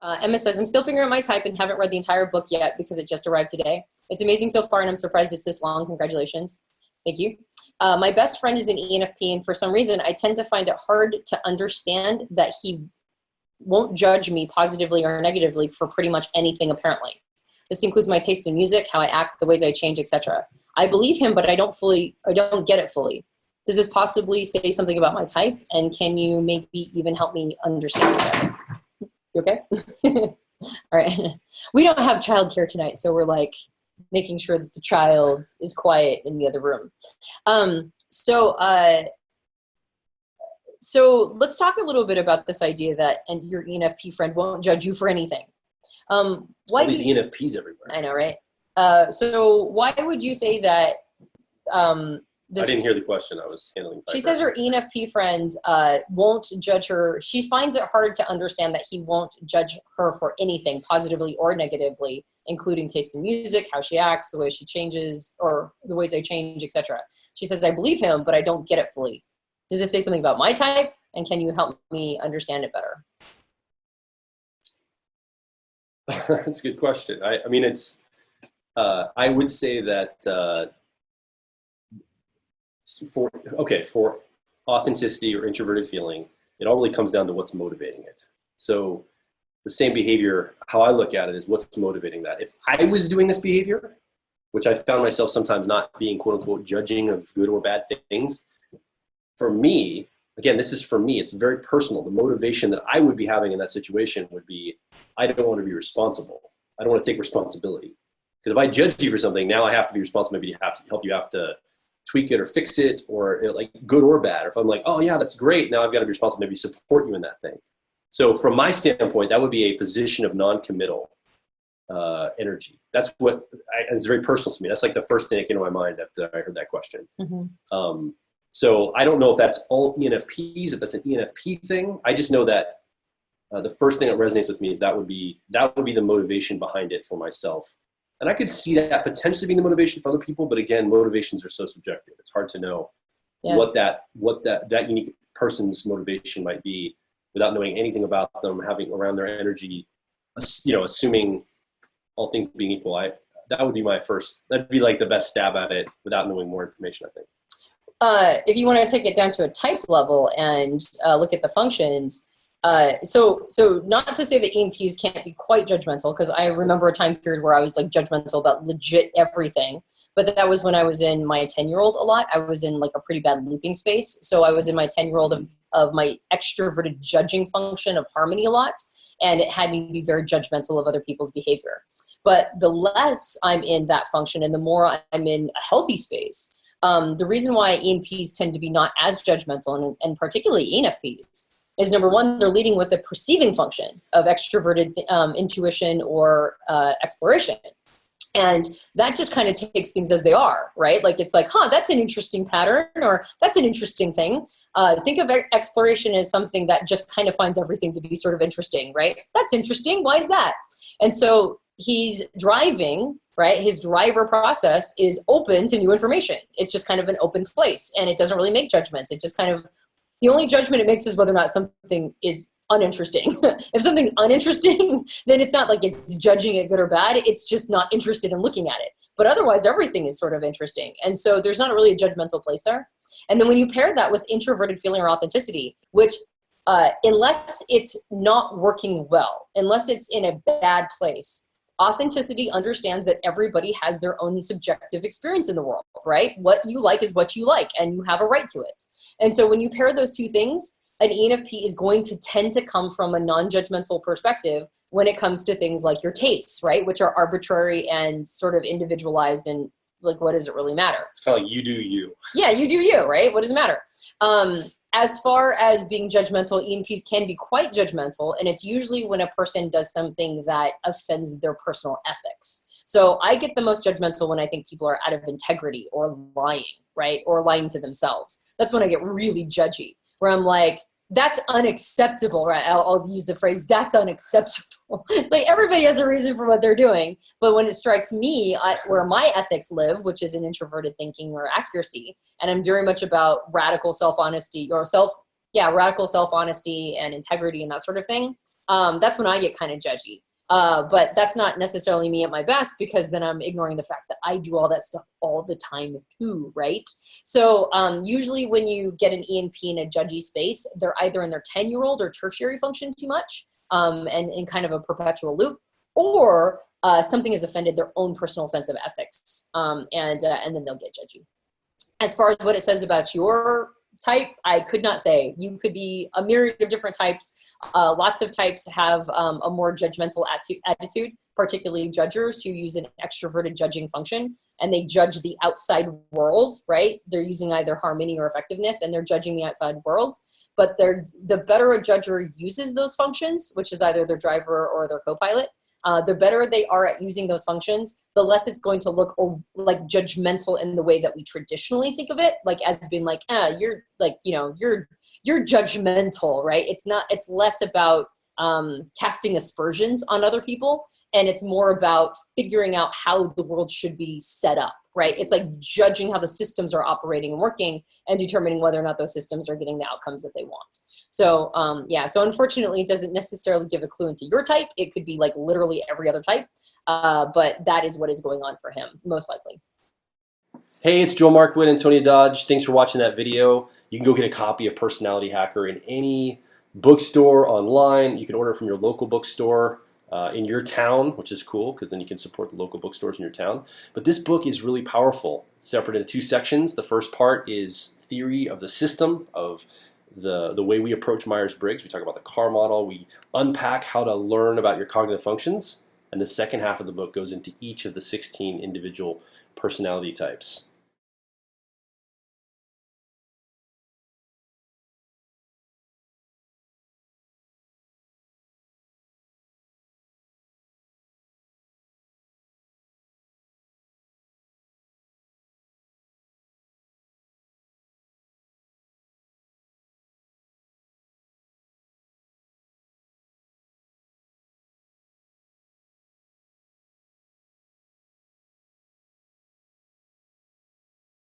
Emma says, I'm still figuring out my type and haven't read the entire book yet because it just arrived today. It's amazing so far, and I'm surprised it's this long. Congratulations. Thank you. My best friend is an ENFP, and for some reason, I tend to find it hard to understand that he won't judge me positively or negatively for pretty much anything, apparently. This includes my taste in music, how I act, the ways I change, etc. I believe him, but I don't get it fully. Does this possibly say something about my type? And can you maybe even help me understand it better? You okay? All right. We don't have childcare tonight, so we're like making sure that the child is quiet in the other room. So let's talk a little bit about this idea that your ENFP friend won't judge you for anything. Why all these ENFPs everywhere. I know, right? So why would you say that? I didn't hear the question. I was handling. She says her ENFP friend won't judge her. She finds it hard to understand that he won't judge her for anything, positively or negatively, including taste in music, how she acts, the way she changes, or the ways I change, etc. She says, I believe him, but I don't get it fully. Does this say something about my type? And can you help me understand it better? That's a good question. I mean, it's, I would say that for authenticity or introverted feeling, it all really comes down to what's motivating it. So the same behavior, how I look at it is what's motivating that. If I was doing this behavior, which I found myself sometimes not being quote unquote judging of good or bad things, for me, again, this is for me, it's very personal. The motivation that I would be having in that situation would be, I don't want to be responsible. I don't want to take responsibility. Because if I judge you for something, now I have to be responsible. Maybe you have to tweak it or fix it, or like good or bad. Or if I'm like, oh yeah, that's great, now I've got to be responsible, maybe support you in that thing. So from my standpoint, that would be a position of non-committal energy. That's what, it's very personal to me. That's like the first thing that came to my mind after I heard that question. Mm-hmm. So I don't know if that's all ENFPs, if that's an ENFP thing. I just know that the first thing that resonates with me is that would be the motivation behind it for myself. And I could see that potentially being the motivation for other people, but again, motivations are so subjective. It's hard to know what that unique person's motivation might be without knowing anything about them, having around their energy, assuming all things being equal. That'd be like the best stab at it without knowing more information, I think. If you want to take it down to a type level and look at the functions, so not to say that ENPs can't be quite judgmental, because I remember a time period where I was like judgmental about legit everything, but that was when I was in my 10-year-old a lot. I was in like a pretty bad looping space. So I was in my 10-year-old of my extroverted judging function of harmony a lot, and it had me be very judgmental of other people's behavior. But the less I'm in that function and the more I'm in a healthy space, the reason why ENPs tend to be not as judgmental, and particularly ENFPs, is number one, they're leading with a perceiving function of extroverted intuition or exploration. And that just kind of takes things as they are, right? Like, it's like, that's an interesting pattern, or that's an interesting thing. Think of exploration as something that just kind of finds everything to be sort of interesting, right? That's interesting. Why is that? And so he's driving, right? His driver process is open to new information. It's just kind of an open place, and it doesn't really make judgments. It just kind of, the only judgment it makes is whether or not something is uninteresting. If something's uninteresting, then it's not like it's judging it good or bad. It's just not interested in looking at it. But otherwise, everything is sort of interesting. And so there's not really a judgmental place there. And then when you pair that with introverted feeling or authenticity, which unless it's not working well, unless it's in a bad place, authenticity understands that everybody has their own subjective experience in the world, right? What you like is what you like, and you have a right to it. And so when you pair those two things, an ENFP is going to tend to come from a non-judgmental perspective when it comes to things like your tastes, right? Which are arbitrary and sort of individualized, and like, what does it really matter? It's kind of like you do you. Yeah, you do you, right? What does it matter? As far as being judgmental, ENPs can be quite judgmental, and it's usually when a person does something that offends their personal ethics. So I get the most judgmental when I think people are out of integrity or lying, right? Or lying to themselves. That's when I get really judgy, where I'm like, that's unacceptable, right? I'll use the phrase, that's unacceptable. It's like everybody has a reason for what they're doing. But when it strikes me where my ethics live, which is in introverted thinking or accuracy, and I'm very much about radical self-honesty or radical self-honesty and integrity and that sort of thing, that's when I get kind of judgy. But that's not necessarily me at my best, because then I'm ignoring the fact that I do all that stuff all the time too, right? So usually when you get an ENP in a judgy space, they're either in their 10-year-old or tertiary function too much, and in kind of a perpetual loop, or something has offended their own personal sense of ethics, and then they'll get judgy. As far as what it says about your type, I could not say. You could be a myriad of different types. Lots of types have a more judgmental attitude, particularly judgers who use an extroverted judging function, and they judge the outside world, right? They're using either harmony or effectiveness, and they're judging the outside world. But the better a judger uses those functions, which is either their driver or their co-pilot, the better they are at using those functions, the less it's going to look like judgmental in the way that we traditionally think of it, like as being like, you're like, you're judgmental, right? It's less about casting aspersions on other people, and it's more about figuring out how the world should be set up, right? It's like judging how the systems are operating and working, and determining whether or not those systems are getting the outcomes that they want. So so unfortunately, it doesn't necessarily give a clue into your type. It could be like literally every other type, but that is what is going on for him, most likely. Hey, it's Joel Markwood and Tony Dodge. Thanks for watching that video. You can go get a copy of Personality Hacker in any bookstore online. You can order it from your local bookstore in your town, which is cool because then you can support the local bookstores in your town. But this book is really powerful. It's separate into two sections. The first part is theory of the system, of the way we approach Myers-Briggs. We talk about the CAR model. We unpack how to learn about your cognitive functions. And the second half of the book goes into each of the 16 individual personality types.